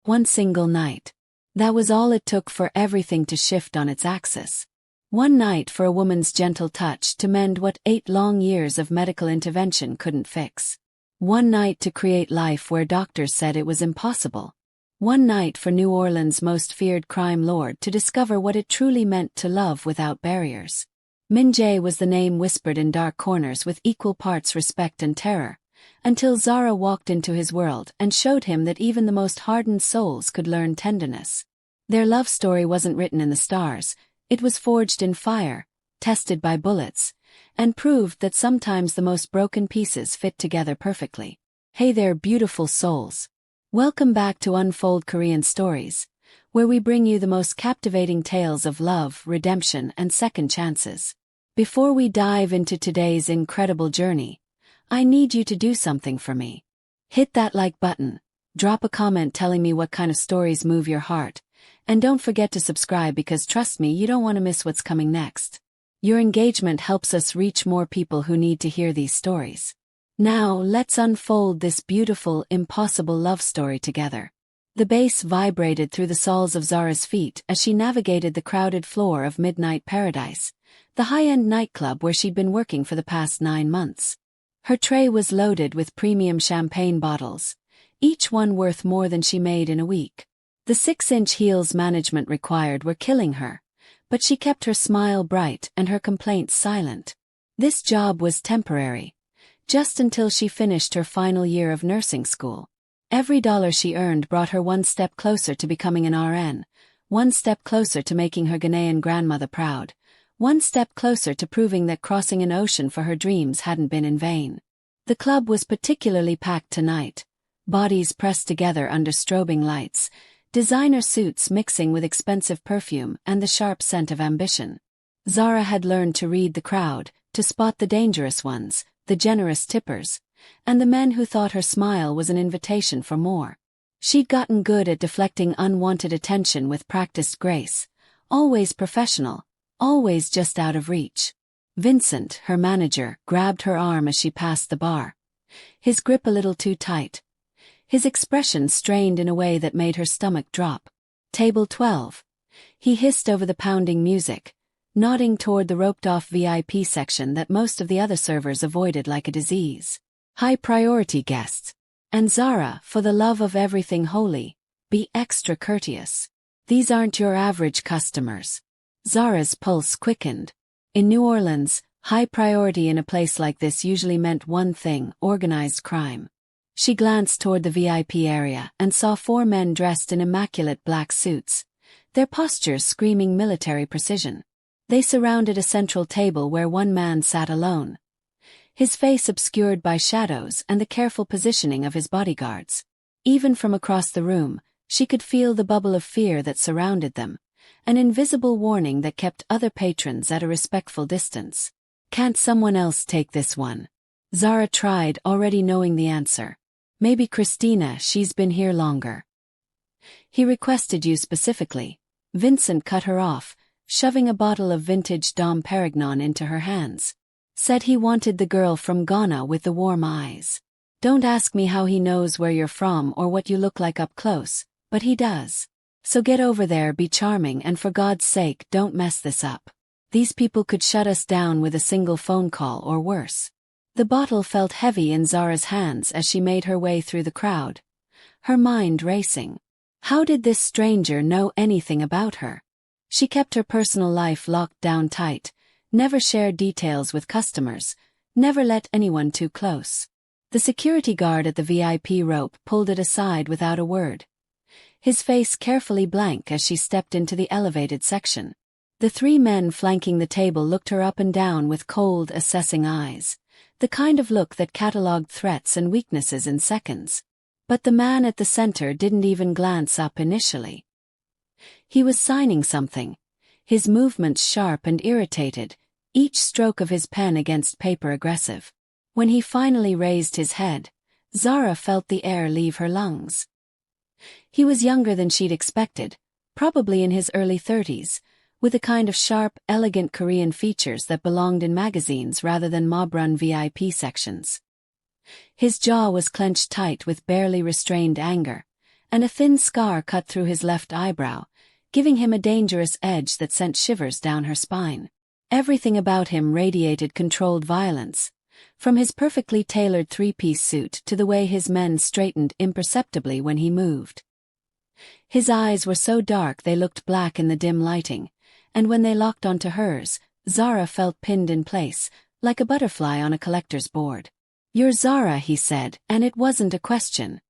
One single night. That was all it took for everything to shift on its axis. One night for a woman's gentle touch to mend what 8 long years of medical intervention couldn't fix. One night to create life where doctors said it was impossible. One night for New Orleans' most feared crime lord to discover what it truly meant to love without barriers. Min-Jae was the name whispered in dark corners with equal parts respect and terror, until Zara walked into his world and showed him that even the most hardened souls could learn tenderness. Their love story wasn't written in the stars, it was forged in fire, tested by bullets, and proved that sometimes the most broken pieces fit together perfectly. Hey there, beautiful souls. Welcome back to Unfold Korean Stories, where we bring you the most captivating tales of love, redemption, and second chances. Before we dive into today's incredible journey, I need you to do something for me. Hit that like button, drop a comment telling me what kind of stories move your heart, and don't forget to subscribe because trust me, you don't want to miss what's coming next. Your engagement helps us reach more people who need to hear these stories. Now, let's unfold this beautiful, impossible love story together. The bass vibrated through the soles of Zara's feet as she navigated the crowded floor of Midnight Paradise, the high-end nightclub where she'd been working for the past 9 months. Her tray was loaded with premium champagne bottles, each one worth more than she made in a week. The 6-inch heels management required were killing her, but she kept her smile bright and her complaints silent. This job was temporary, just until she finished her final year of nursing school. Every dollar she earned brought her one step closer to becoming an RN, one step closer to making her Ghanaian grandmother proud, one step closer to proving that crossing an ocean for her dreams hadn't been in vain. The club was particularly packed tonight, bodies pressed together under strobing lights, designer suits mixing with expensive perfume and the sharp scent of ambition. Zara had learned to read the crowd, to spot the dangerous ones, the generous tippers, and the men who thought her smile was an invitation for more. She'd gotten good at deflecting unwanted attention with practiced grace, always professional, always just out of reach. Vincent, her manager, grabbed her arm as she passed the bar, his grip a little too tight, his expression strained in a way that made her stomach drop. Table 12. He hissed over the pounding music, nodding toward the roped-off VIP section that most of the other servers avoided like a disease. High-priority guests. And Zara, for the love of everything holy, be extra courteous. These aren't your average customers. Zara's pulse quickened. In New Orleans, high priority in a place like this usually meant one thing: organized crime. She glanced toward the VIP area and saw 4 men dressed in immaculate black suits, their postures screaming military precision. They surrounded a central table where one man sat alone, his face obscured by shadows and the careful positioning of his bodyguards. Even from across the room, she could feel the bubble of fear that surrounded them, an invisible warning that kept other patrons at a respectful distance. Can't someone else take this one? Zara tried, already knowing the answer. Maybe Christina, she's been here longer. He requested you specifically. Vincent cut her off, shoving a bottle of vintage Dom Perignon into her hands. Said he wanted the girl from Ghana with the warm eyes. Don't ask me how he knows where you're from or what you look like up close, but he does. So get over there, be charming, and for God's sake don't mess this up. These people could shut us down with a single phone call or worse. The bottle felt heavy in Zara's hands as she made her way through the crowd, her mind racing. How did this stranger know anything about her? She kept her personal life locked down tight, never shared details with customers, never let anyone too close. The security guard at the VIP rope pulled it aside without a word, his face carefully blank as she stepped into the elevated section. The 3 men flanking the table looked her up and down with cold, assessing eyes, the kind of look that catalogued threats and weaknesses in seconds. But the man at the center didn't even glance up initially. He was signing something, his movements sharp and irritated, each stroke of his pen against paper aggressive. When he finally raised his head, Zara felt the air leave her lungs. He was younger than she'd expected, probably in his early 30s, with a kind of sharp, elegant Korean features that belonged in magazines rather than mob-run VIP sections. His jaw was clenched tight with barely restrained anger, and a thin scar cut through his left eyebrow, giving him a dangerous edge that sent shivers down her spine. Everything about him radiated controlled violence, from his perfectly tailored three-piece suit to the way his men straightened imperceptibly when he moved. His eyes were so dark they looked black in the dim lighting, and when they locked onto hers, Zara felt pinned in place, like a butterfly on a collector's board. "You're Zara," he said, and it wasn't a question.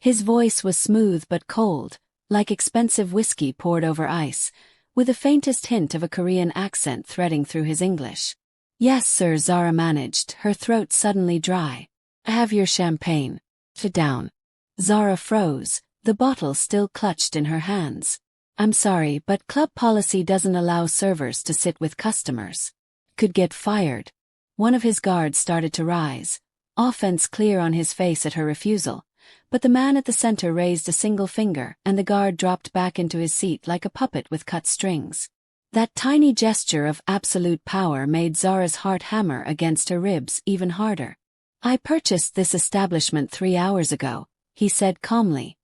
His voice was smooth but cold, like expensive whiskey poured over ice, with the faintest hint of a Korean accent threading through his English. "Yes, sir," Zara managed, her throat suddenly dry. "I have your champagne. Sit down." Zara froze, the bottle still clutched in her hands. "I'm sorry, but club policy doesn't allow servers to sit with customers. Could get fired." One of his guards started to rise, offense clear on his face at her refusal, but the man at the center raised a single finger and the guard dropped back into his seat like a puppet with cut strings. That tiny gesture of absolute power made Zara's heart hammer against her ribs even harder. "I purchased this establishment 3 hours ago," he said calmly,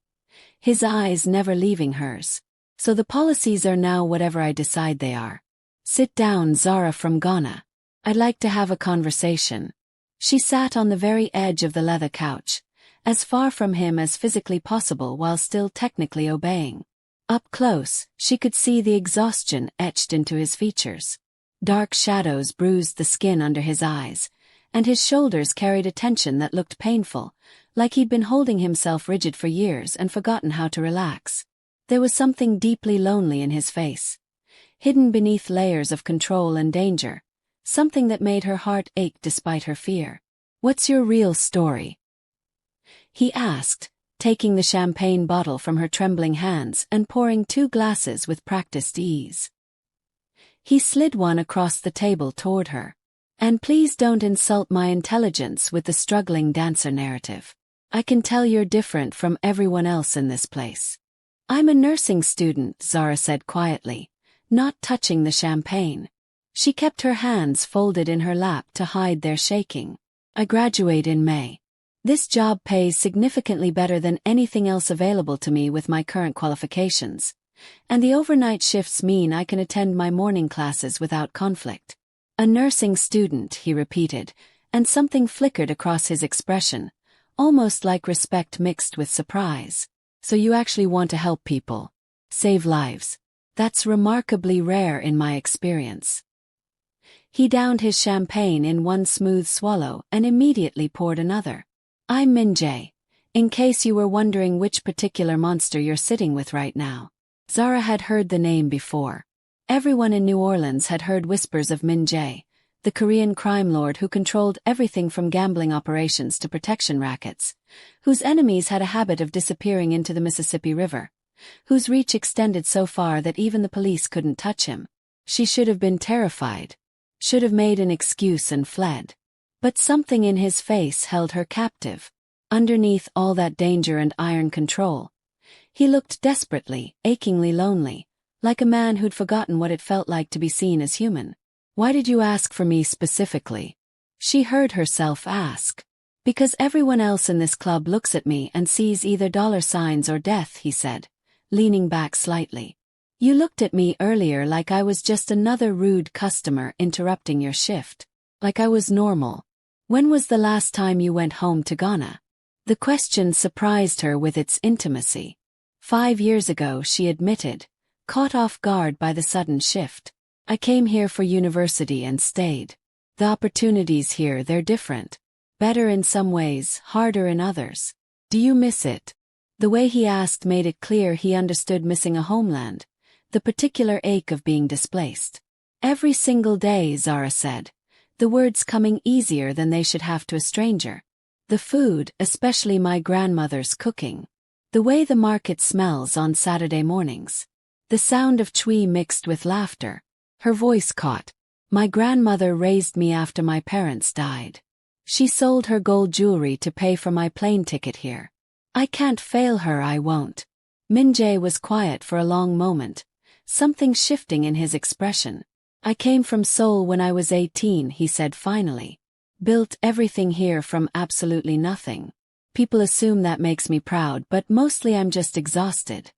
his eyes never leaving hers. "So the policies are now whatever I decide they are." "Sit down, Zara from Ghana. I'd like to have a conversation." She sat on the very edge of the leather couch, as far from him as physically possible while still technically obeying. Up close, she could see the exhaustion etched into his features. Dark shadows bruised the skin under his eyes, and his shoulders carried a tension that looked painful, like he'd been holding himself rigid for years and forgotten how to relax. There was something deeply lonely in his face, hidden beneath layers of control and danger, something that made her heart ache despite her fear. "What's your real story?" he asked, taking the champagne bottle from her trembling hands and pouring 2 glasses with practiced ease. He slid one across the table toward her. "And please don't insult my intelligence with the struggling dancer narrative. I can tell you're different from everyone else in this place." "I'm a nursing student," Zara said quietly, not touching the champagne. She kept her hands folded in her lap to hide their shaking. "I graduate in May. This job pays significantly better than anything else available to me with my current qualifications, and the overnight shifts mean I can attend my morning classes without conflict." "A nursing student," he repeated, and something flickered across his expression, almost like respect mixed with surprise. "So you actually want to help people? Save lives? That's remarkably rare in my experience." He downed his champagne in one smooth swallow and immediately poured another. "I'm Min-Jae, in case you were wondering which particular monster you're sitting with right now." Zara had heard the name before. Everyone in New Orleans had heard whispers of Min-Jae, the Korean crime lord who controlled everything from gambling operations to protection rackets, whose enemies had a habit of disappearing into the Mississippi River, whose reach extended so far that even the police couldn't touch him. She should have been terrified, should have made an excuse and fled. But something in his face held her captive. Underneath all that danger and iron control, he looked desperately, achingly lonely, like a man who'd forgotten what it felt like to be seen as human. "Why did you ask for me specifically?" she heard herself ask. "Because everyone else in this club looks at me and sees either dollar signs or death," he said, leaning back slightly. "You looked at me earlier like I was just another rude customer interrupting your shift. Like I was normal. When was the last time you went home to Ghana?" The question surprised her with its intimacy. 5 years ago, she admitted, caught off guard by the sudden shift. "I came here for university and stayed. The opportunities here, they're different. Better in some ways, harder in others. Do you miss it?" The way he asked made it clear he understood missing a homeland, the particular ache of being displaced. "Every single day," Zara said, the words coming easier than they should have to a stranger. "The food, especially my grandmother's cooking. The way the market smells on Saturday mornings. The sound of chui mixed with laughter." Her voice caught. "My grandmother raised me after my parents died. She sold her gold jewelry to pay for my plane ticket here. I can't fail her, I won't." Min-Jae was quiet for a long moment, something shifting in his expression. "I came from Seoul when I was 18, he said finally. "Built everything here from absolutely nothing. People assume that makes me proud, but mostly I'm just exhausted.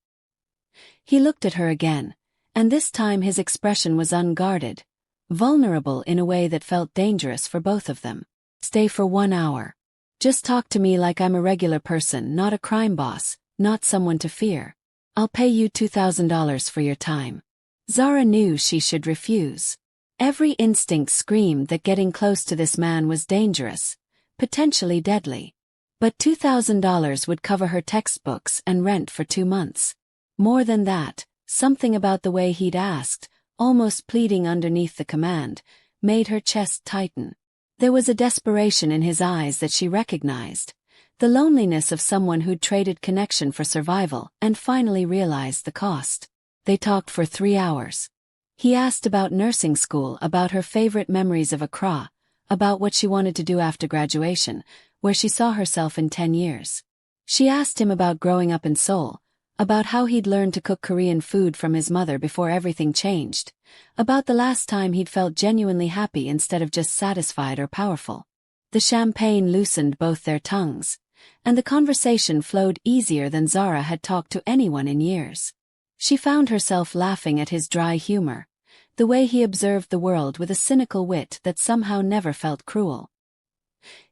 He looked at her again, and this time his expression was unguarded, vulnerable in a way that felt dangerous for both of them. Stay for 1 hour. Just talk to me like I'm a regular person, not a crime boss, not someone to fear. I'll pay you $2,000 for your time. Zara knew she should refuse. Every instinct screamed that getting close to this man was dangerous, potentially deadly. But $2,000 would cover her textbooks and rent for 2 months. More than that, something about the way he'd asked, almost pleading underneath the command, made her chest tighten. There was a desperation in his eyes that she recognized, the loneliness of someone who'd traded connection for survival and finally realized the cost. They talked for 3 hours. He asked about nursing school, about her favorite memories of Accra, about what she wanted to do after graduation, where she saw herself in 10 years. She asked him about growing up in Seoul, about how he'd learned to cook Korean food from his mother before everything changed, about the last time he'd felt genuinely happy instead of just satisfied or powerful. The champagne loosened both their tongues, and the conversation flowed easier than Zara had talked to anyone in years. She found herself laughing at his dry humor, the way he observed the world with a cynical wit that somehow never felt cruel.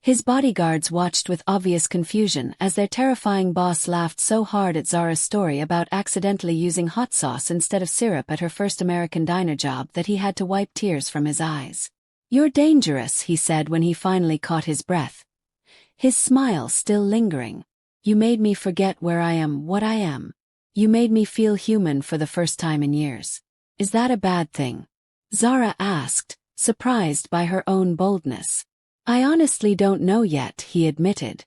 His bodyguards watched with obvious confusion as their terrifying boss laughed so hard at Zara's story about accidentally using hot sauce instead of syrup at her first American diner job that he had to wipe tears from his eyes. "You're dangerous," he said when he finally caught his breath, his smile still lingering. "You made me forget where I am, what I am. You made me feel human for the first time in years. Is that a bad thing?" Zara asked, surprised by her own boldness. "I honestly don't know yet," he admitted.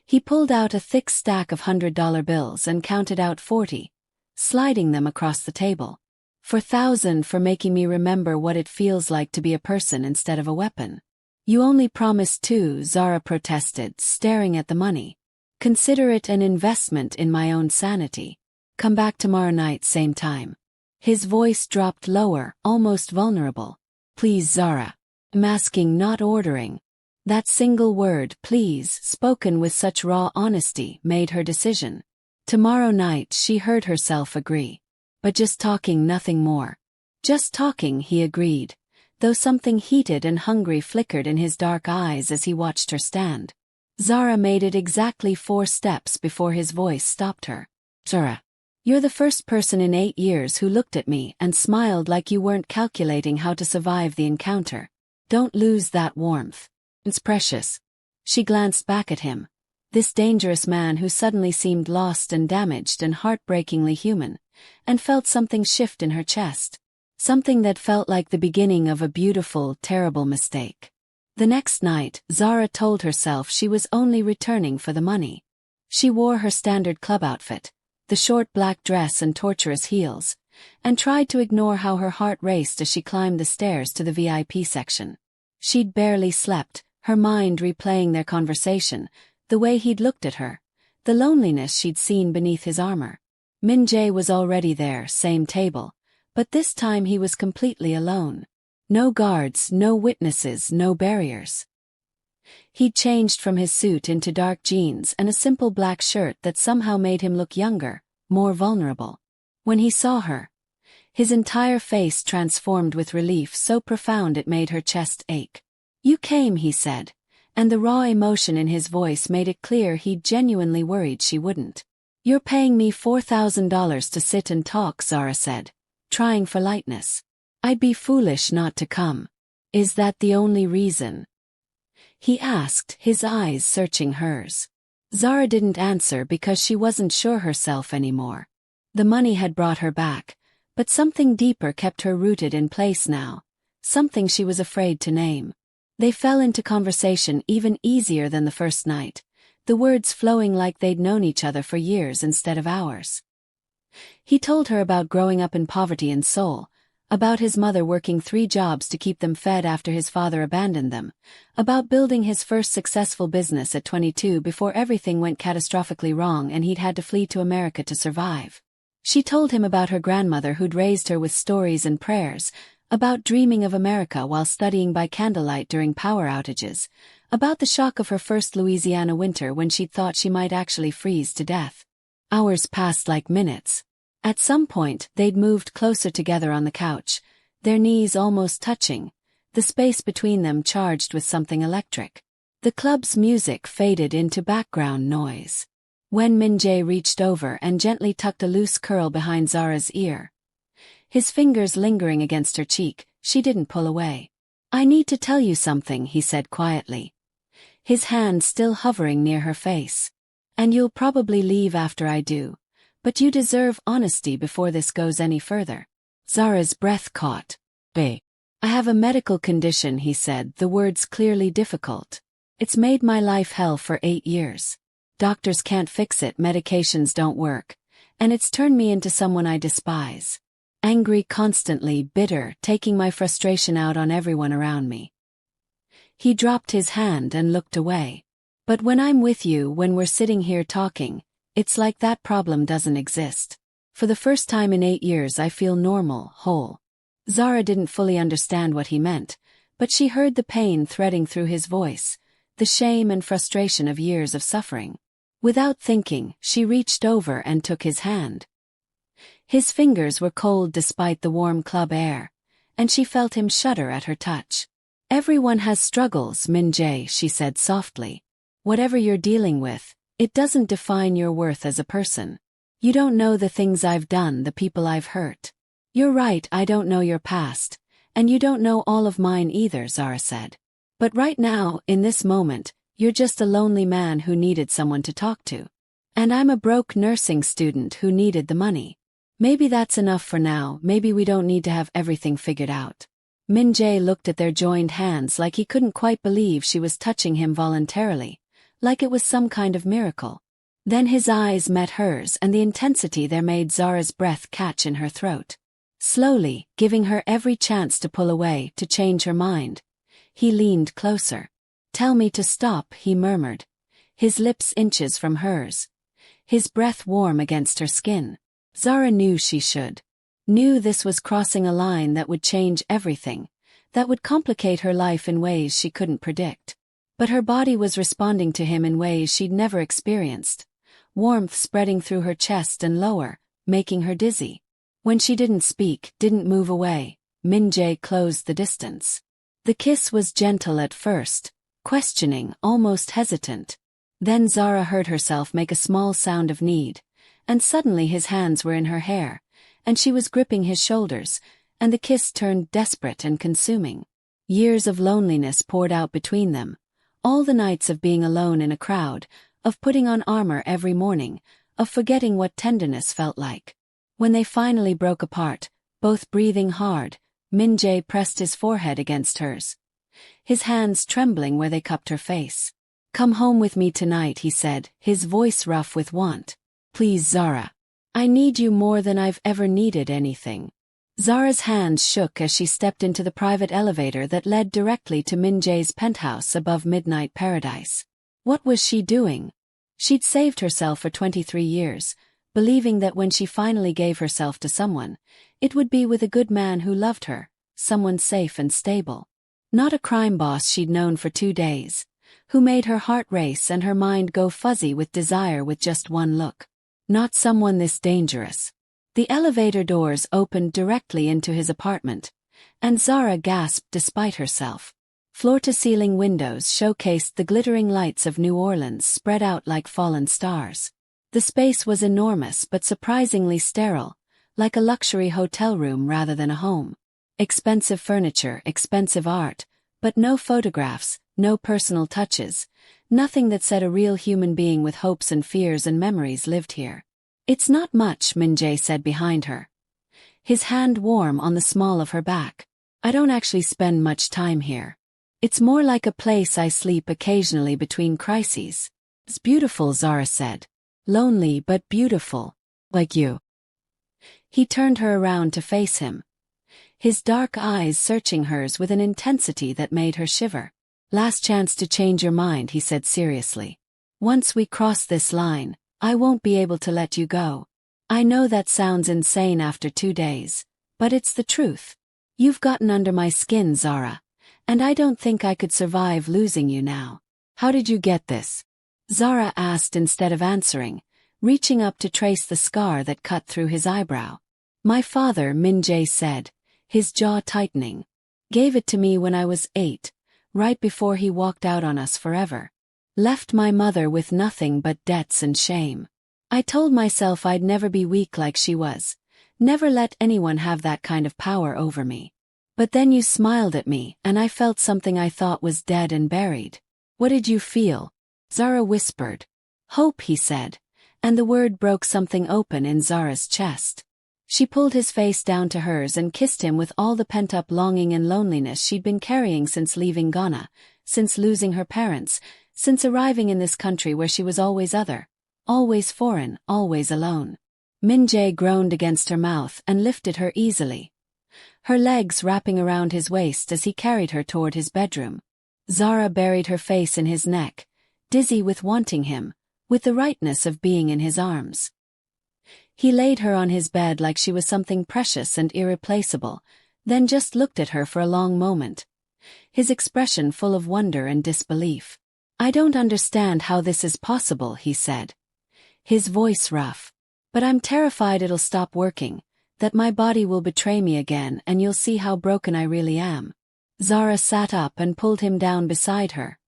He pulled out a thick stack of $100 bills and counted out 40, sliding them across the table. "4,000 for making me remember what it feels like to be a person instead of a weapon." "You only promised 2, Zara protested, staring at the money. "Consider it an investment in my own sanity. Come back tomorrow night, same time." His voice dropped lower, almost vulnerable. "Please, Zara." Masking, not ordering. That single word, please, spoken with such raw honesty, made her decision. Tomorrow night, she heard herself agree. But just talking, nothing more. "Just talking," he agreed, though something heated and hungry flickered in his dark eyes as he watched her stand. Zara made it exactly 4 steps before his voice stopped her. "Zara, you're the first person in 8 years who looked at me and smiled like you weren't calculating how to survive the encounter. Don't lose that warmth. It's precious." She glanced back at him, this dangerous man who suddenly seemed lost and damaged and heartbreakingly human, and felt something shift in her chest. Something that felt like the beginning of a beautiful, terrible mistake. The next night, Zara told herself she was only returning for the money. She wore her standard club outfit, the short black dress and tortuous heels, and tried to ignore how her heart raced as she climbed the stairs to the VIP section. She'd barely slept, her mind replaying their conversation, the way he'd looked at her, the loneliness she'd seen beneath his armor. Min-Jae was already there, same table, but this time he was completely alone. No guards, no witnesses, no barriers. He'd changed from his suit into dark jeans and a simple black shirt that somehow made him look younger, more vulnerable. When he saw her, his entire face transformed with relief so profound it made her chest ache. "You came," he said, and the raw emotion in his voice made it clear he'd genuinely worried she wouldn't. "You're paying me $4,000 to sit and talk," Zara said, trying for lightness. "I'd be foolish not to come. Is that the only reason?" he asked, his eyes searching hers. Zara didn't answer because she wasn't sure herself anymore. The money had brought her back, but something deeper kept her rooted in place now, something she was afraid to name. They fell into conversation even easier than the first night, the words flowing like they'd known each other for years instead of hours. He told her about growing up in poverty in Seoul, about his mother working 3 jobs to keep them fed after his father abandoned them, about building his first successful business at 22 before everything went catastrophically wrong and he'd had to flee to America to survive. She told him about her grandmother who'd raised her with stories and prayers, about dreaming of America while studying by candlelight during power outages, About the shock of her first Louisiana winter when she'd thought she might actually freeze to death. Hours passed like minutes. At some point, they'd moved closer together on the couch, their knees almost touching, the space between them charged with something electric. The club's music faded into background noise. When Min-Jae reached over and gently tucked a loose curl behind Zara's ear, his fingers lingering against her cheek, she didn't pull away. "I need to tell you something," he said quietly, his hand still hovering near her face. "And you'll probably leave after I do, but you deserve honesty before this goes any further." Zara's breath caught. "Bae. I have a medical condition," he said, the words clearly difficult. "It's made my life hell for 8 years. Doctors can't fix it, medications don't work, and it's turned me into someone I despise. Angry, constantly bitter, taking my frustration out on everyone around me." He dropped his hand and looked away. "But when I'm with you, when we're sitting here talking, it's like that problem doesn't exist. For the first time in 8 years I feel normal, whole." Zara didn't fully understand what he meant, but she heard the pain threading through his voice, the shame and frustration of years of suffering. Without thinking, she reached over and took his hand. His fingers were cold despite the warm club air, and she felt him shudder at her touch. "Everyone has struggles, Min-Jae," she said softly. "Whatever you're dealing with, it doesn't define your worth as a person. You don't know the things I've done, the people I've hurt." "You're right, I don't know your past, and you don't know all of mine either," Zara said. "But right now, in this moment, you're just a lonely man who needed someone to talk to. And I'm a broke nursing student who needed the money. Maybe that's enough for now, maybe we don't need to have everything figured out." Min-Jae looked at their joined hands like he couldn't quite believe she was touching him voluntarily, like it was some kind of miracle. Then his eyes met hers and the intensity there made Zara's breath catch in her throat. Slowly, giving her every chance to pull away, to change her mind, he leaned closer. "Tell me to stop," he murmured, his lips inches from hers, his breath warm against her skin. Zara knew she should. Knew this was crossing a line that would change everything, that would complicate her life in ways she couldn't predict. But her body was responding to him in ways she'd never experienced, warmth spreading through her chest and lower, making her dizzy. When she didn't speak, didn't move away, Min-Jae closed the distance. The kiss was gentle at first, questioning, almost hesitant. Then Zara heard herself make a small sound of need, and suddenly his hands were in her hair, and she was gripping his shoulders, and the kiss turned desperate and consuming. Years of loneliness poured out between them, all the nights of being alone in a crowd, of putting on armor every morning, of forgetting what tenderness felt like. When they finally broke apart, both breathing hard, Min-Jae pressed his forehead against hers, his hands trembling where they cupped her face. "Come home with me tonight," he said, his voice rough with want. "Please, Zara. I need you more than I've ever needed anything." Zara's hands shook as she stepped into the private elevator that led directly to Min-Jae's penthouse above Midnight Paradise. What was she doing? She'd saved herself for 23 years, believing that when she finally gave herself to someone, it would be with a good man who loved her, someone safe and stable. Not a crime boss she'd known for 2 days, who made her heart race and her mind go fuzzy with desire with just one look. Not someone this dangerous. The elevator doors opened directly into his apartment, and Zara gasped despite herself. Floor-to-ceiling windows showcased the glittering lights of New Orleans spread out like fallen stars. The space was enormous but surprisingly sterile, like a luxury hotel room rather than a home. Expensive furniture, expensive art, but no photographs, no personal touches, nothing that said a real human being with hopes and fears and memories lived here. "It's not much," Min-Jae said behind her, his hand warm on the small of her back. "I don't actually spend much time here. It's more like a place I sleep occasionally between crises." "It's beautiful," Zara said. "Lonely but beautiful. Like you." He turned her around to face him, his dark eyes searching hers with an intensity that made her shiver. "Last chance to change your mind," he said seriously. "Once we cross this line, I won't be able to let you go. I know that sounds insane after 2 days, but it's the truth. You've gotten under my skin, Zara, And I don't think I could survive losing you now. How did you get this? Zara asked instead of answering, reaching up to trace the scar that cut through his eyebrow. My father, Min-Jae said, his jaw tightening, gave it to me when I was 8, right before he walked out on us forever. Left my mother with nothing but debts and shame. I told myself I'd never be weak like she was, never let anyone have that kind of power over me. But then you smiled at me, and I felt something I thought was dead and buried. What did you feel? Zara whispered. Hope, he said, and the word broke something open in Zara's chest. She pulled his face down to hers and kissed him with all the pent-up longing and loneliness she'd been carrying since leaving Ghana, since losing her parents, since arriving in this country where she was always other, always foreign, always alone. Min-Jae groaned against her mouth and lifted her easily, her legs wrapping around his waist as he carried her toward his bedroom. Zara buried her face in his neck, dizzy with wanting him, with the rightness of being in his arms. He laid her on his bed like she was something precious and irreplaceable, then just looked at her for a long moment, his expression full of wonder and disbelief. I don't understand how this is possible, he said, his voice rough. But I'm terrified it'll stop working, that my body will betray me again and you'll see how broken I really am. Zara sat up and pulled him down beside her,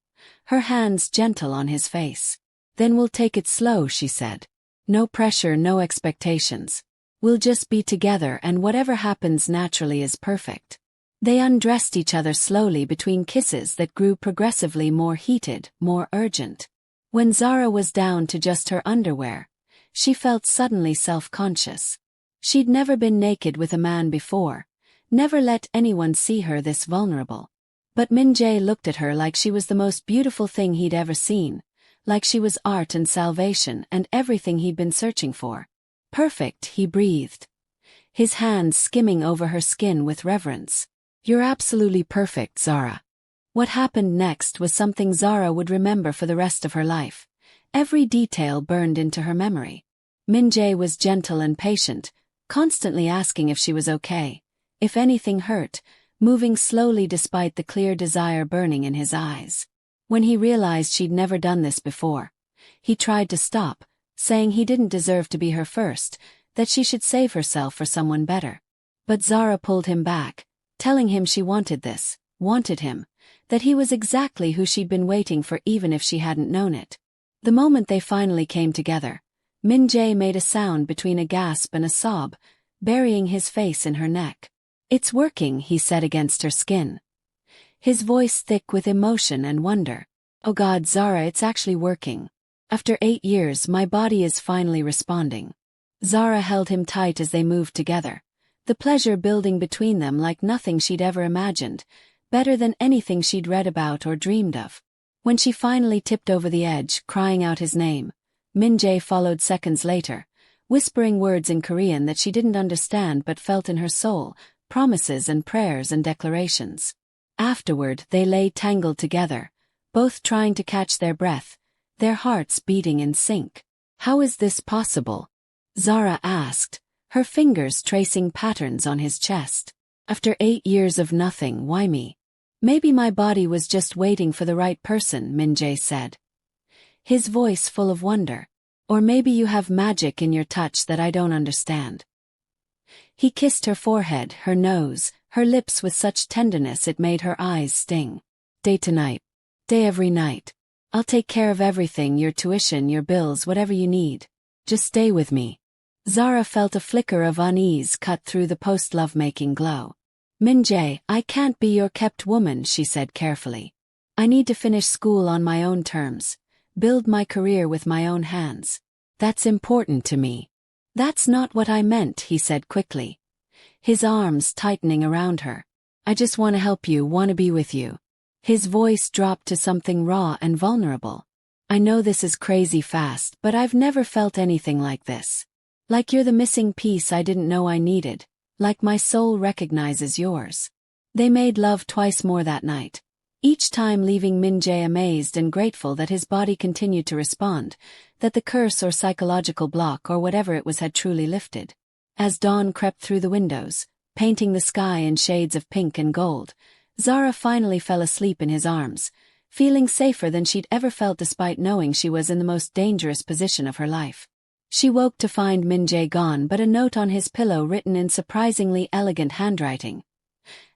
her hands gentle on his face. Then we'll take it slow, she said. No pressure, no expectations. We'll just be together and whatever happens naturally is perfect. They undressed each other slowly between kisses that grew progressively more heated, more urgent. When Zara was down to just her underwear, she felt suddenly self-conscious. She'd never been naked with a man before, never let anyone see her this vulnerable. But Min-Jae looked at her like she was the most beautiful thing he'd ever seen, like she was art and salvation and everything he'd been searching for. Perfect, he breathed, his hands skimming over her skin with reverence. You're absolutely perfect, Zara. What happened next was something Zara would remember for the rest of her life. Every detail burned into her memory. Min-Jae was gentle and patient, constantly asking if she was okay, if anything hurt, moving slowly despite the clear desire burning in his eyes. When he realized she'd never done this before, he tried to stop, saying he didn't deserve to be her first, that she should save herself for someone better. But Zara pulled him back, telling him she wanted this, wanted him, that he was exactly who she'd been waiting for even if she hadn't known it. The moment they finally came together, Min-Jae made a sound between a gasp and a sob, burying his face in her neck. It's working, he said against her skin, his voice thick with emotion and wonder. Oh God, Zara, it's actually working. After 8 years, my body is finally responding. Zara held him tight as they moved together, the pleasure building between them like nothing she'd ever imagined, better than anything she'd read about or dreamed of. When she finally tipped over the edge, crying out his name, Min-Jae followed seconds later, whispering words in Korean that she didn't understand but felt in her soul, promises and prayers and declarations. Afterward, they lay tangled together, both trying to catch their breath, their hearts beating in sync. How is this possible? Zara asked, her fingers tracing patterns on his chest. After 8 years of nothing, why me? Maybe my body was just waiting for the right person, Min-Jae said, his voice full of wonder. Or maybe you have magic in your touch that I don't understand. He kissed her forehead, her nose, her lips with such tenderness it made her eyes sting. Day to night. Day every night. I'll take care of everything, your tuition, your bills, whatever you need. Just stay with me. Zara felt a flicker of unease cut through the post-lovemaking glow. Min-Jae, I can't be your kept woman, she said carefully. I need to finish school on my own terms, build my career with my own hands. That's important to me. That's not what I meant, he said quickly, his arms tightening around her. I just want to help you, want to be with you. His voice dropped to something raw and vulnerable. I know this is crazy fast, but I've never felt anything like this. Like you're the missing piece I didn't know I needed, like my soul recognizes yours. They made love twice more that night, each time leaving Min-Jae amazed and grateful that his body continued to respond, that the curse or psychological block or whatever it was had truly lifted. As dawn crept through the windows, painting the sky in shades of pink and gold, Zara finally fell asleep in his arms, feeling safer than she'd ever felt despite knowing she was in the most dangerous position of her life. She woke to find Min-Jae gone, but a note on his pillow written in surprisingly elegant handwriting.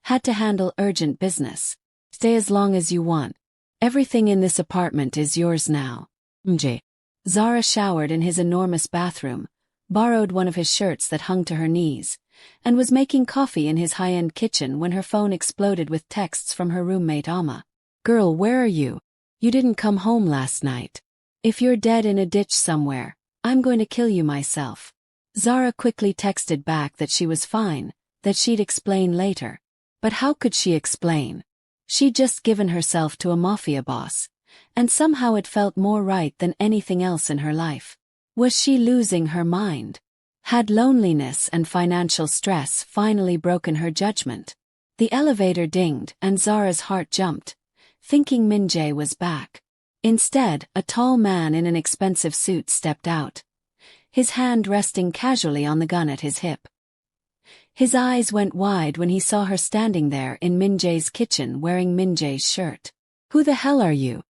Had to handle urgent business. Stay as long as you want. Everything in this apartment is yours now. Minj. Zara showered in his enormous bathroom, borrowed one of his shirts that hung to her knees, and was making coffee in his high-end kitchen when her phone exploded with texts from her roommate Amma. Girl, where are you? You didn't come home last night. If you're dead in a ditch somewhere, I'm going to kill you myself. Zara quickly texted back that she was fine, that she'd explain later. But how could she explain? She'd just given herself to a mafia boss, and somehow it felt more right than anything else in her life. Was she losing her mind? Had loneliness and financial stress finally broken her judgment? The elevator dinged and Zara's heart jumped, thinking Min-Jae was back. Instead, a tall man in an expensive suit stepped out, his hand resting casually on the gun at his hip. His eyes went wide when he saw her standing there in Min-Jae's kitchen wearing Min-Jae's shirt. Who the hell are you?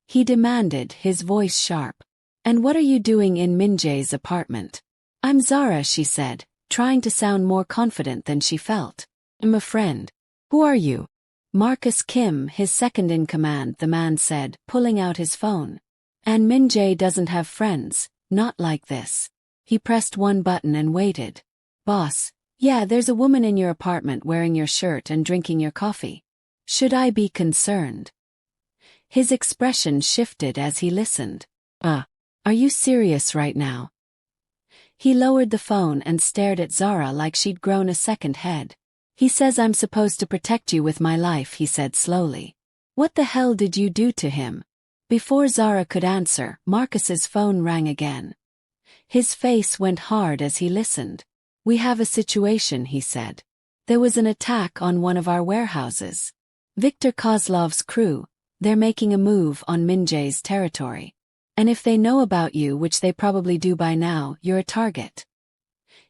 He demanded, his voice sharp. And what are you doing in Min-Jae's apartment? I'm Zara, she said, trying to sound more confident than she felt. I'm a friend. Who are you? Marcus Kim, his second-in-command, the man said, pulling out his phone. And Min-Jae doesn't have friends, not like this. He pressed one button and waited. Boss, yeah, there's a woman in your apartment wearing your shirt and drinking your coffee. Should I be concerned? His expression shifted as he listened. Are you serious right now? He lowered the phone and stared at Zara like she'd grown a second head. He says I'm supposed to protect you with my life, he said slowly. What the hell did you do to him? Before Zara could answer, Marcus's phone rang again. His face went hard as he listened. We have a situation, he said. There was an attack on one of our warehouses. Viktor Kozlov's crew, they're making a move on Min-Jae's territory. And if they know about you, which they probably do by now, you're a target.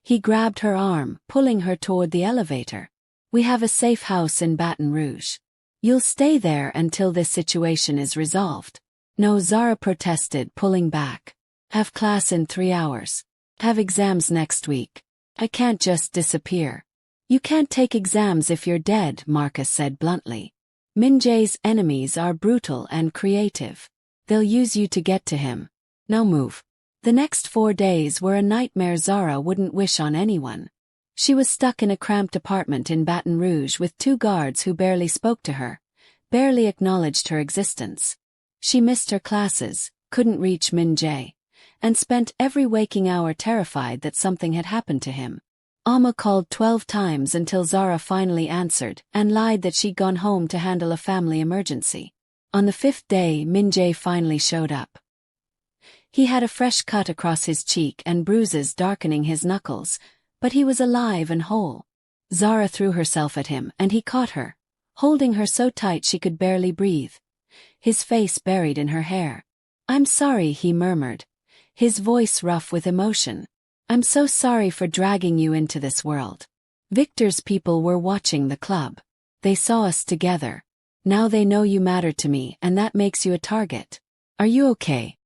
He grabbed her arm, pulling her toward the elevator. We have a safe house in Baton Rouge. You'll stay there until this situation is resolved. No, Zara protested, pulling back. Have class in 3 hours. Have exams next week. I can't just disappear. You can't take exams if you're dead, Marcus said bluntly. Min-Jae's enemies are brutal and creative. They'll use you to get to him. Now move. The next 4 days were a nightmare Zara wouldn't wish on anyone. She was stuck in a cramped apartment in Baton Rouge with 2 guards who barely spoke to her, barely acknowledged her existence. She missed her classes, couldn't reach Min-Jae, and spent every waking hour terrified that something had happened to him. Amma called 12 times until Zara finally answered and lied that she'd gone home to handle a family emergency. On the 5th day, Min-Jae finally showed up. He had a fresh cut across his cheek and bruises darkening his knuckles, but he was alive and whole. Zara threw herself at him and he caught her, holding her so tight she could barely breathe, his face buried in her hair. I'm sorry, he murmured, his voice rough with emotion. I'm so sorry for dragging you into this world. Victor's people were watching the club. They saw us together. Now they know you matter to me and that makes you a target. Are you okay?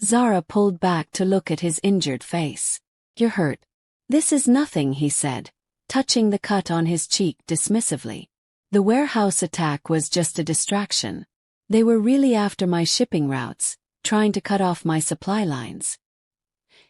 Zara pulled back to look at his injured face. You're hurt. This is nothing, he said, touching the cut on his cheek dismissively. The warehouse attack was just a distraction. They were really after my shipping routes, trying to cut off my supply lines.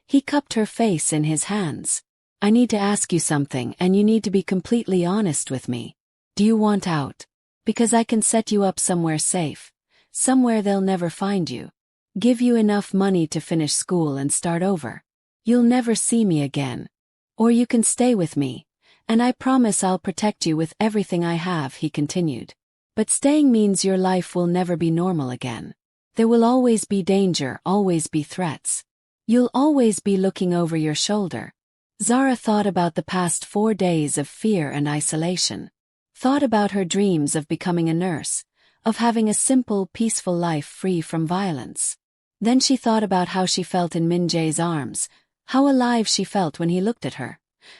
He cupped her face in his hands. I need to ask you something and you need to be completely honest with me. Do you want out? Because I can set you up somewhere safe, somewhere they'll never find you. Give you enough money to finish school and start over. You'll never see me again. Or you can stay with me, and I promise I'll protect you with everything I have, he continued. But staying means your life will never be normal again. There will always be danger, always be threats. You'll always be looking over your shoulder. Zara thought about the past 4 days of fear and isolation. Thought about her dreams of becoming a nurse, of having a simple, peaceful life free from violence. Then she thought about how she felt in Min-Jae's arms, how alive she felt when he looked at her,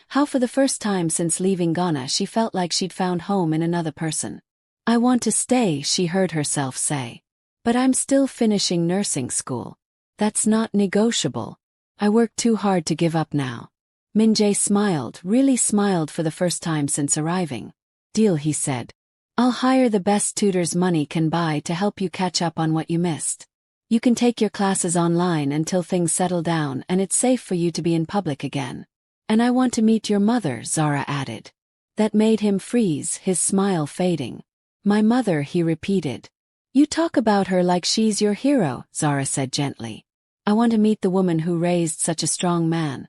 how for the first time since leaving Ghana she felt like she'd found home in another person. I want to stay, she heard herself say. But I'm still finishing nursing school. That's not negotiable. I work too hard to give up now. Min-Jae smiled, really smiled for the first time since arriving. Deal, he said. I'll hire the best tutors money can buy to help you catch up on what you missed. You can take your classes online until things settle down and it's safe for you to be in public again. And I want to meet your mother, Zara added. That made him freeze, his smile fading. My mother, he repeated. You talk about her like she's your hero, Zara said gently. I want to meet the woman who raised such a strong man,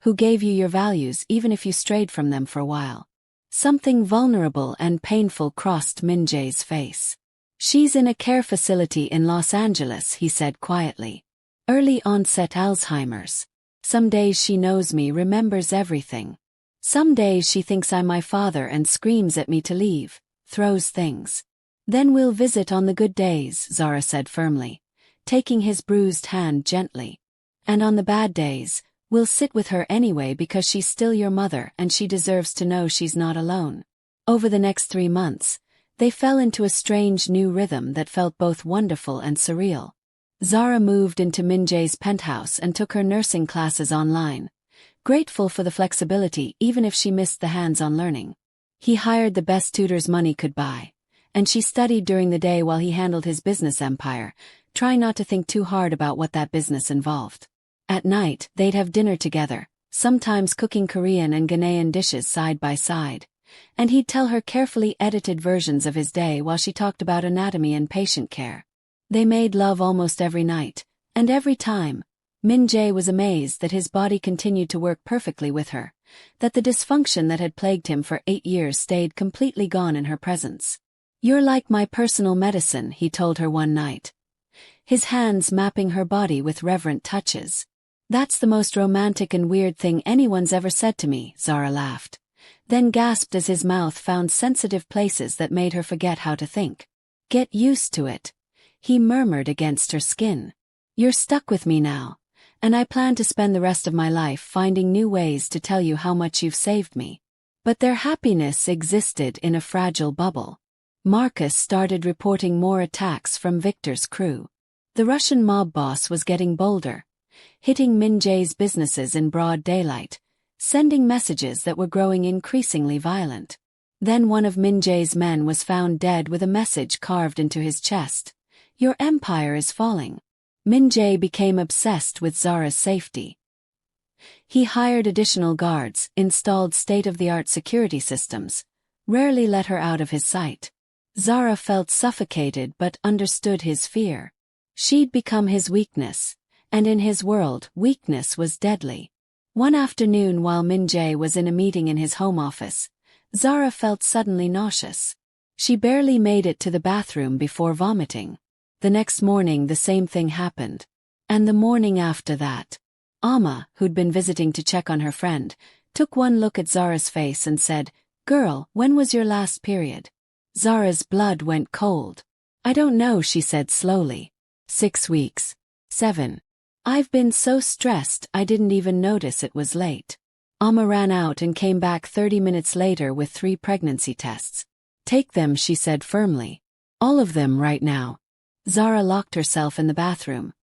who gave you your values even if you strayed from them for a while. Something vulnerable and painful crossed Min-Jae's face. She's in a care facility in Los Angeles, he said quietly. Early onset Alzheimer's. Some days she knows me, remembers everything. Some days she thinks I'm my father and screams at me to leave, throws things. Then we'll visit on the good days, Zara said firmly, taking his bruised hand gently. And on the bad days, we'll sit with her anyway because she's still your mother and she deserves to know she's not alone. Over the next 3 months, they fell into a strange new rhythm that felt both wonderful and surreal. Zara moved into Min-Jae's penthouse and took her nursing classes online, grateful for the flexibility even if she missed the hands-on learning. He hired the best tutors money could buy, and she studied during the day while he handled his business empire, trying not to think too hard about what that business involved. At night, they'd have dinner together, sometimes cooking Korean and Ghanaian dishes side by side, and he'd tell her carefully edited versions of his day while she talked about anatomy and patient care. They made love almost every night, and every time, Min-Jae was amazed that his body continued to work perfectly with her, that the dysfunction that had plagued him for 8 years stayed completely gone in her presence. You're like my personal medicine, he told her one night, his hands mapping her body with reverent touches. That's the most romantic and weird thing anyone's ever said to me, Zara laughed, then gasped as his mouth found sensitive places that made her forget how to think. Get used to it, he murmured against her skin. You're stuck with me now, and I plan to spend the rest of my life finding new ways to tell you how much you've saved me. But their happiness existed in a fragile bubble. Marcus started reporting more attacks from Victor's crew. The Russian mob boss was getting bolder, hitting Min-Jae's businesses in broad daylight, sending messages that were growing increasingly violent. Then one of Min-Jae's men was found dead with a message carved into his chest. Your empire is falling. Min-Jae became obsessed with Zara's safety. He hired additional guards, installed state-of-the-art security systems, rarely let her out of his sight. Zara felt suffocated but understood his fear. She'd become his weakness, and in his world, weakness was deadly. One afternoon while Min-Jae was in a meeting in his home office, Zara felt suddenly nauseous. She barely made it to the bathroom before vomiting. The next morning the same thing happened. And the morning after that. Amma, who'd been visiting to check on her friend, took one look at Zara's face and said, Girl, when was your last period? Zara's blood went cold. I don't know, she said slowly. 6 weeks. 7. I've been so stressed I didn't even notice it was late. Amma ran out and came back 30 minutes later with 3 pregnancy tests. Take them, she said firmly. All of them right now. Zara locked herself in the bathroom,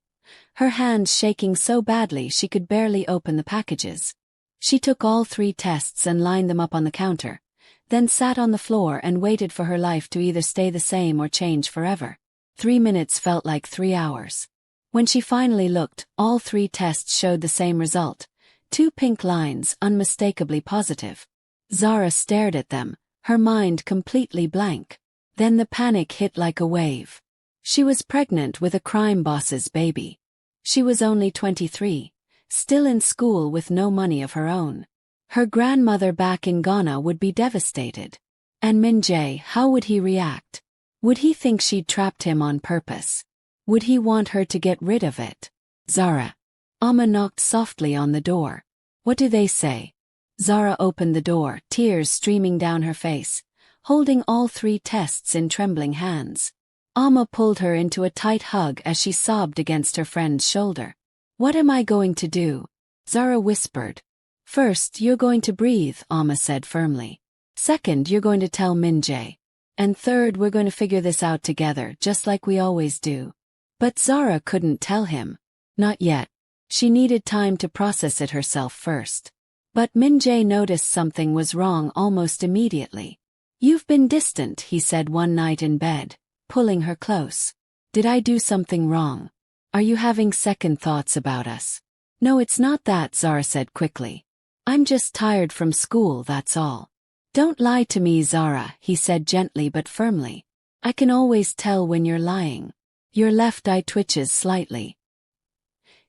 her hands shaking so badly she could barely open the packages. She took all 3 tests and lined them up on the counter, then sat on the floor and waited for her life to either stay the same or change forever. 3 minutes felt like 3 hours. When she finally looked, all 3 tests showed the same result, 2 pink lines unmistakably positive. Zara stared at them, her mind completely blank. Then the panic hit like a wave. She was pregnant with a crime boss's baby. She was only 23, still in school with no money of her own. Her grandmother back in Ghana would be devastated. And Min-Jae, how would he react? Would he think she'd trapped him on purpose? Would he want her to get rid of it? Zara. Amma knocked softly on the door. What do they say? Zara opened the door, tears streaming down her face, holding all 3 tests in trembling hands. Amma pulled her into a tight hug as she sobbed against her friend's shoulder. What am I going to do? Zara whispered. First, you're going to breathe, Amma said firmly. Second, you're going to tell Min-Jae. And third, we're going to figure this out together, just like we always do. But Zara couldn't tell him. Not yet. She needed time to process it herself first. But Min-Jae noticed something was wrong almost immediately. "You've been distant," he said one night in bed, pulling her close. "Did I do something wrong? Are you having second thoughts about us?" "No, it's not that," Zara said quickly. "I'm just tired from school, that's all." "Don't lie to me, Zara," he said gently but firmly. "I can always tell when you're lying." Your left eye twitches slightly.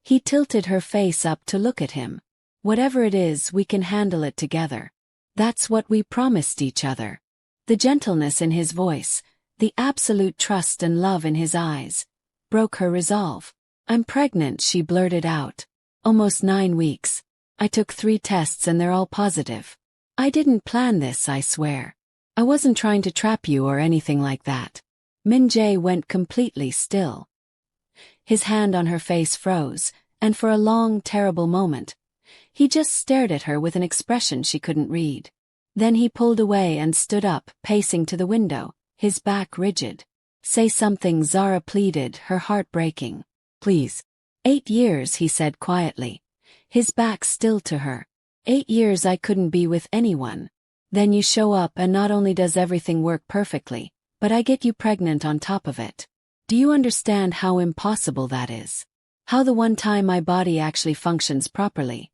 He tilted her face up to look at him. "Whatever it is, we can handle it together. That's what we promised each other." The gentleness in his voice, the absolute trust and love in his eyes, broke her resolve. "I'm pregnant," she blurted out. "Almost 9 weeks. I took 3 tests and they're all positive. I didn't plan this, I swear. I wasn't trying to trap you or anything like that." Min-Jae went completely still. His hand on her face froze, and for a long, terrible moment, he just stared at her with an expression she couldn't read. Then he pulled away and stood up, pacing to the window, his back rigid. "Say something," Zara pleaded, her heart breaking. "Please." 8 years, he said quietly, his back still to her. 8 years I couldn't be with anyone. Then you show up and not only does everything work perfectly, but I get you pregnant on top of it. Do you understand how impossible that is? How the one time my body actually functions properly,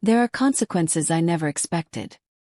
there are consequences I never expected."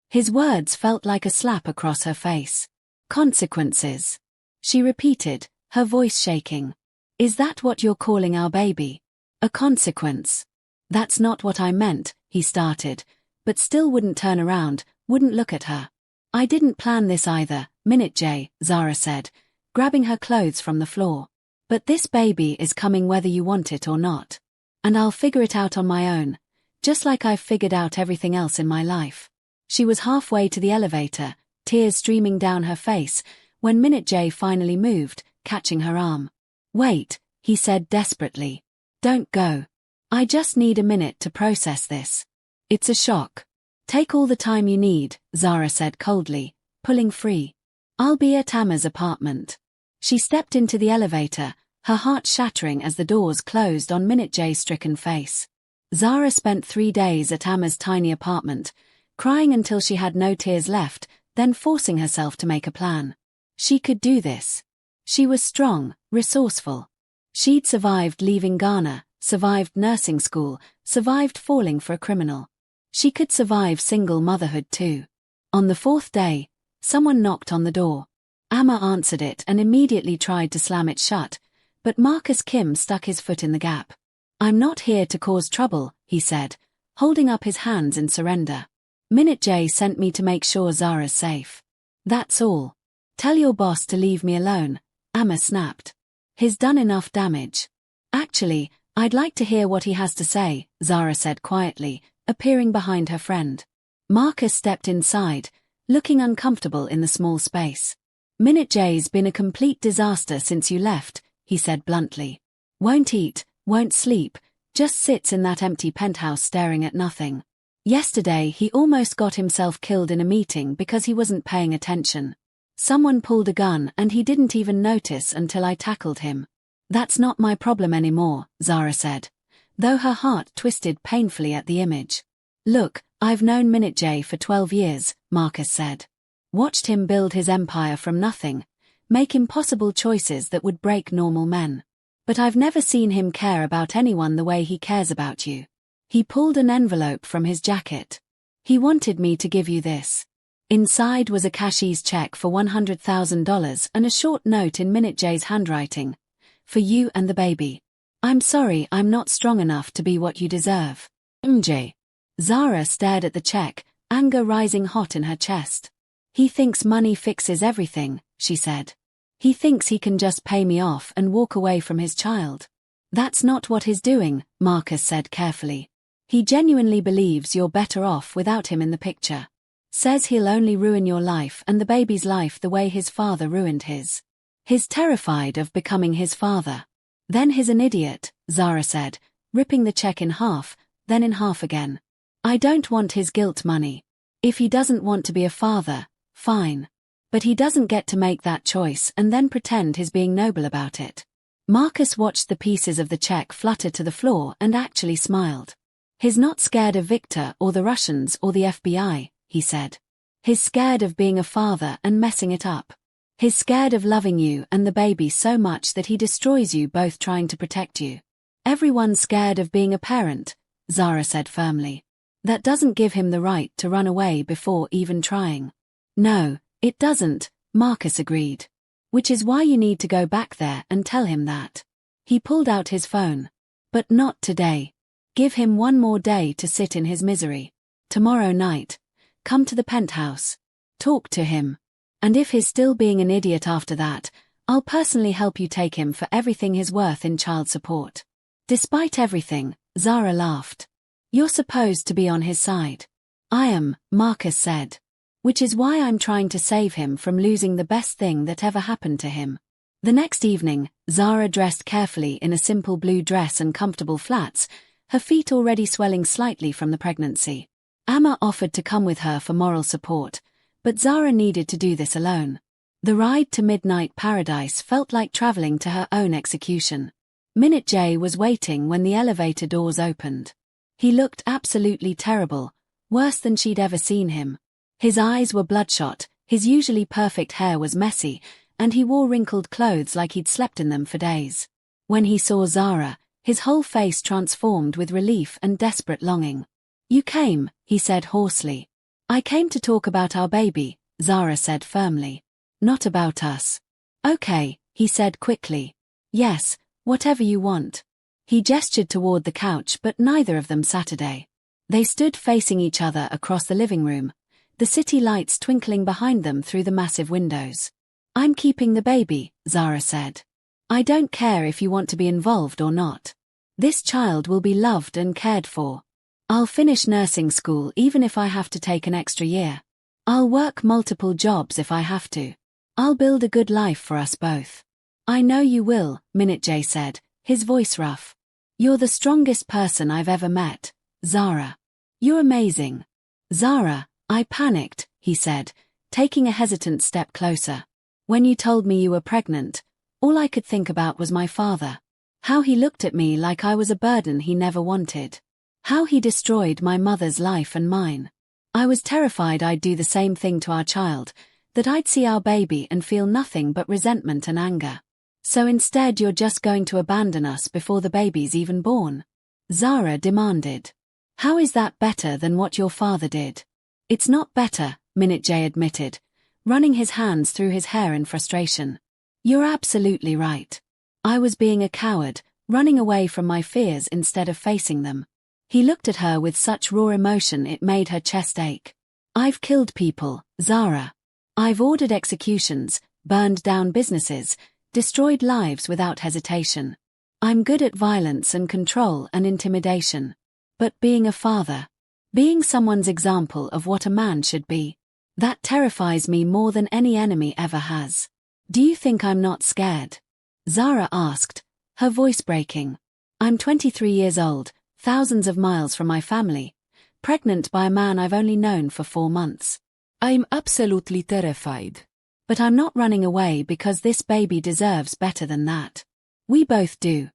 His words felt like a slap across her face. "Consequences," she repeated, her voice shaking. "Is that what you're calling our baby? A consequence?" "That's not what I meant," he started, but still wouldn't turn around, wouldn't look at her. "I didn't plan this either, Minj-Jae," Zara said, grabbing her clothes from the floor. "But this baby is coming whether you want it or not. And I'll figure it out on my own, just like I've figured out everything else in my life." She was halfway to the elevator, tears streaming down her face, when Minj-Jae finally moved, catching her arm. "Wait," he said desperately. "Don't go. I just need a minute to process this. It's a shock." "Take all the time you need," Zara said coldly, pulling free. "I'll be at Amma's apartment." She stepped into the elevator, her heart shattering as the doors closed on Minj-Jae's stricken face. Zara spent 3 days at Amma's tiny apartment, crying until she had no tears left, then forcing herself to make a plan. She could do this. She was strong, resourceful. She'd survived leaving Ghana, survived nursing school, survived falling for a criminal. She could survive single motherhood too. On the 4th day, someone knocked on the door. Amma answered it and immediately tried to slam it shut, but Marcus Kim stuck his foot in the gap. "I'm not here to cause trouble," he said, holding up his hands in surrender. "Minj-Jae sent me to make sure Zara's safe. That's all. Tell your boss to leave me alone," Amma snapped. "He's done enough damage." "Actually, I'd like to hear what he has to say," Zara said quietly, appearing behind her friend. Marcus stepped inside, looking uncomfortable in the small space. "Minj-Jae's been a complete disaster since you left," he said bluntly. "Won't eat, won't sleep, just sits in that empty penthouse staring at nothing. Yesterday he almost got himself killed in a meeting because he wasn't paying attention. Someone pulled a gun and he didn't even notice until I tackled him. That's not my problem anymore," Zara said, though her heart twisted painfully at the image. "Look, I've known Minj-Jae for 12 years, Marcus said. Watched him build his empire from nothing, make impossible choices that would break normal men. But I've never seen him care about anyone the way he cares about you." He pulled an envelope from his jacket. "He wanted me to give you this." Inside was a cashier's check for $100,000 and a short note in Minj-Jae's handwriting. "For you and the baby. I'm sorry I'm not strong enough to be what you deserve. MJ." Zara stared at the check, anger rising hot in her chest. "He thinks money fixes everything," she said. "He thinks he can just pay me off and walk away from his child." "That's not what he's doing," Marcus said carefully. "He genuinely believes you're better off without him in the picture. Says he'll only ruin your life and the baby's life the way his father ruined his. He's terrified of becoming his father." "Then he's an idiot," Zara said, ripping the check in half, then in half again. "I don't want his guilt money. If he doesn't want to be a father, fine. But he doesn't get to make that choice and then pretend he's being noble about it. Marcus watched the pieces of the check flutter to the floor and actually smiled. He's not scared of Victor or the Russians or the FBI, he said. He's scared of being a father and messing it up. He's scared of loving you and the baby so much that he destroys you both trying to protect you. Everyone's scared of being a parent, Zara said firmly. That doesn't give him the right to run away before even trying. No, it doesn't, Marcus agreed. Which is why you need to go back there and tell him that. He pulled out his phone. But not today. Give him one more day to sit in his misery. Tomorrow night. Come to the penthouse. Talk to him. And if he's still being an idiot after that, I'll personally help you take him for everything he's worth in child support. Despite everything, Zara laughed. You're supposed to be on his side. I am, Marcus said. Which is why I'm trying to save him from losing the best thing that ever happened to him. The next evening, Zara dressed carefully in a simple blue dress and comfortable flats, her feet already swelling slightly from the pregnancy. Amma offered to come with her for moral support, but Zara needed to do this alone. The ride to Midnight Paradise felt like traveling to her own execution. Min-Jae was waiting when the elevator doors opened. He looked absolutely terrible, worse than she'd ever seen him. His eyes were bloodshot, his usually perfect hair was messy, and he wore wrinkled clothes like he'd slept in them for days. When he saw Zara, his whole face transformed with relief and desperate longing. You came, he said hoarsely. I came to talk about our baby, Zara said firmly. Not about us. Okay, he said quickly. Yes, whatever you want. He gestured toward the couch but neither of them Saturday. They stood facing each other across the living room, the city lights twinkling behind them through the massive windows. I'm keeping the baby, Zara said. I don't care if you want to be involved or not. This child will be loved and cared for. I'll finish nursing school even if I have to take an extra year. I'll work multiple jobs if I have to. I'll build a good life for us both. I know you will, Min-Jae said, his voice rough. You're the strongest person I've ever met, Zara. You're amazing. Zara, I panicked, he said, taking a hesitant step closer. When you told me you were pregnant, all I could think about was my father. How he looked at me like I was a burden he never wanted. How he destroyed my mother's life and mine. I was terrified I'd do the same thing to our child, that I'd see our baby and feel nothing but resentment and anger. So instead you're just going to abandon us before the baby's even born? Zara demanded. How is that better than what your father did? It's not better, Min-Jae admitted, running his hands through his hair in frustration. You're absolutely right. I was being a coward, running away from my fears instead of facing them. He looked at her with such raw emotion it made her chest ache. I've killed people, Zara. I've ordered executions, burned down businesses, destroyed lives without hesitation. I'm good at violence and control and intimidation. But being a father, being someone's example of what a man should be, that terrifies me more than any enemy ever has. Do you think I'm not scared? Zara asked, her voice breaking. I'm 23 years old, thousands of miles from my family, pregnant by a man I've only known for 4 months. I'm absolutely terrified. But I'm not running away because this baby deserves better than that. We both do.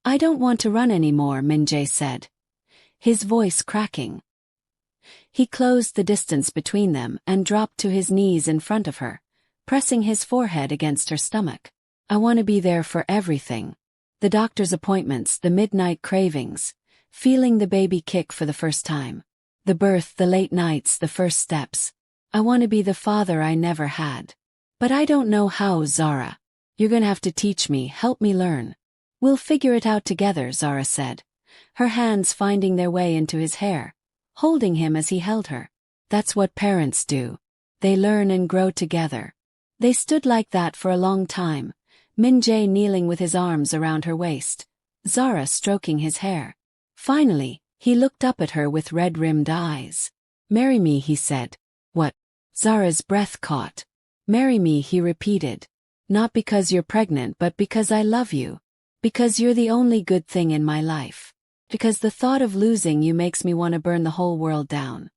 I don't want to run anymore, Min-Jae said, his voice cracking. He closed the distance between them and dropped to his knees in front of her, pressing his forehead against her stomach. I want to be there for everything. The doctor's appointments, the midnight cravings, feeling the baby kick for the first time. The birth, the late nights, the first steps. I want to be the father I never had. But I don't know how, Zara. You're gonna have to teach me, help me learn. We'll figure it out together, Zara said, her hands finding their way into his hair, holding him as he held her. That's what parents do. They learn and grow together. They stood like that for a long time, Min-Jae kneeling with his arms around her waist, Zara stroking his hair. Finally, he looked up at her with red-rimmed eyes. Marry me, he said. What? Zara's breath caught. Marry me, he repeated. Not because you're pregnant, but because I love you. Because you're the only good thing in my life. Because the thought of losing you makes me want to burn the whole world down.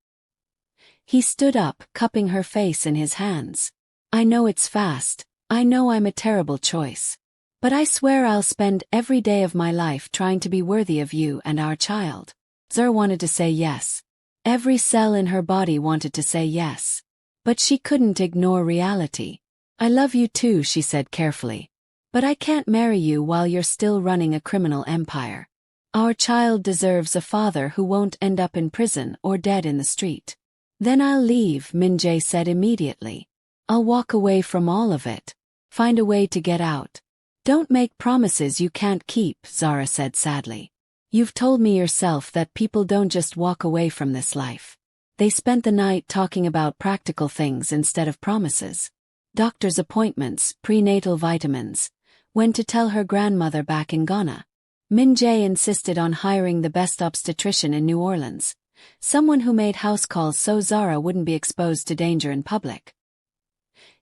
He stood up, cupping her face in his hands. I know it's fast, I know I'm a terrible choice. But I swear I'll spend every day of my life trying to be worthy of you and our child. Zara wanted to say yes. Every cell in her body wanted to say yes. But she couldn't ignore reality. I love you too, she said carefully. But I can't marry you while you're still running a criminal empire. Our child deserves a father who won't end up in prison or dead in the street. Then I'll leave, Min-Jae said immediately. I'll walk away from all of it. Find a way to get out. Don't make promises you can't keep, Zara said sadly. You've told me yourself that people don't just walk away from this life. They spent the night talking about practical things instead of promises. Doctor's appointments, prenatal vitamins. When to tell her grandmother back in Ghana. Min-Jae insisted on hiring the best obstetrician in New Orleans. Someone who made house calls so Zara wouldn't be exposed to danger in public.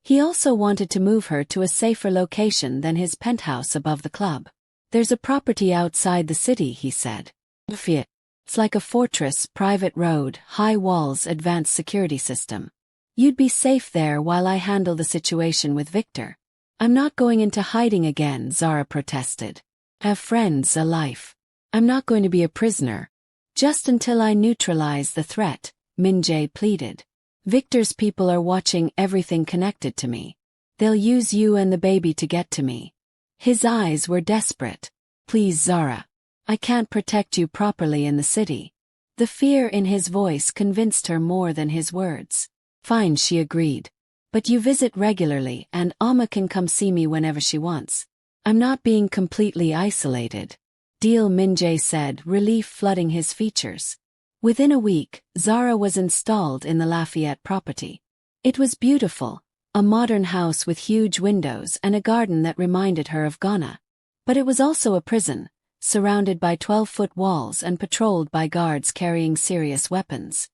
He also wanted to move her to a safer location than his penthouse above the club. There's a property outside the city, he said. MAFIA. It's like a fortress, private road, high walls, advanced security system. You'd be safe there while I handle the situation with Victor. I'm not going into hiding again, Zara protested. I have friends, a life. I'm not going to be a prisoner. Just until I neutralize the threat, Min-Jae pleaded. Victor's people are watching everything connected to me. They'll use you and the baby to get to me. His eyes were desperate. Please, Zara. I can't protect you properly in the city. The fear in his voice convinced her more than his words. Fine, she agreed. But you visit regularly and Amma can come see me whenever she wants. I'm not being completely isolated. Deal, Min-Jae said, relief flooding his features. Within a week, Zara was installed in the Lafayette property. It was beautiful, a modern house with huge windows and a garden that reminded her of Ghana. But it was also a prison, surrounded by 12-foot walls and patrolled by guards carrying serious weapons.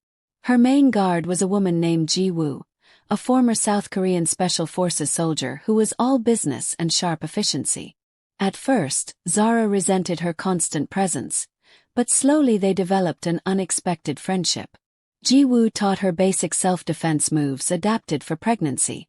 Her main guard was a woman named Ji-woo, a former South Korean Special Forces soldier who was all business and sharp efficiency. At first, Zara resented her constant presence, but slowly they developed an unexpected friendship. Ji-woo taught her basic self-defense moves adapted for pregnancy,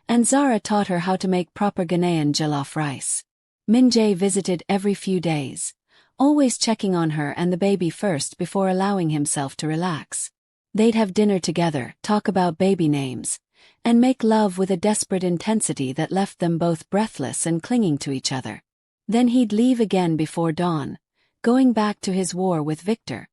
and Zara taught her how to make proper Ghanaian jollof rice. Min-Jae visited every few days, always checking on her and the baby first before allowing himself to relax. They'd have dinner together, talk about baby names, and make love with a desperate intensity that left them both breathless and clinging to each other. Then he'd leave again before dawn, going back to his war with Victor.